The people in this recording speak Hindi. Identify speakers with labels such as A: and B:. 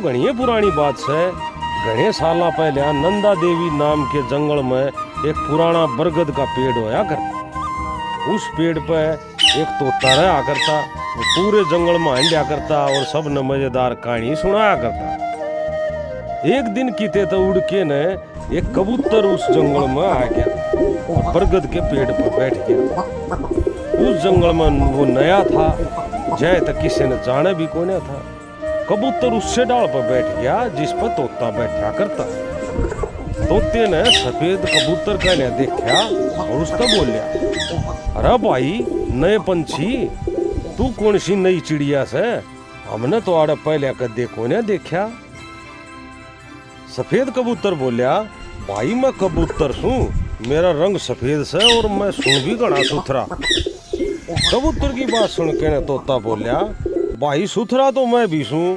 A: घनी पुरानी बात है। घने साल पहले नंदा देवी नाम के जंगल में एक पुराना बरगद का पेड़ होया करता। उस पेड़ पर एक तोता रहा करता। वो पूरे जंगल में हंडिया करता और सब ने मजेदार कहानी सुनाया करता। एक दिन किते तो उड़ के ने एक कबूतर उस जंगल में आ गया और बरगद के पेड़ पर बैठ गया। उस जंगल में वो नया था, जय तक किसी ने जाने भी कोने था। कबूतर उससे डाल पर बैठ गया जिस पर तोता बैठा करता। तोते ने सफेद कबूतर का ने देखा और उसका बोलिया, अरे भाई नए पंछी, तू कौन सी नई चिड़िया से? हमने तो आड़े पहले कदे कोने देखा। सफेद कबूतर बोलिया, भाई मैं कबूतर सूं, मेरा रंग सफेद से और मैं सूं भी घना सुथरा। कबूतर की बात सुन के ने तोता बोलिया, भाई सुथरा तो मैं भी सूं,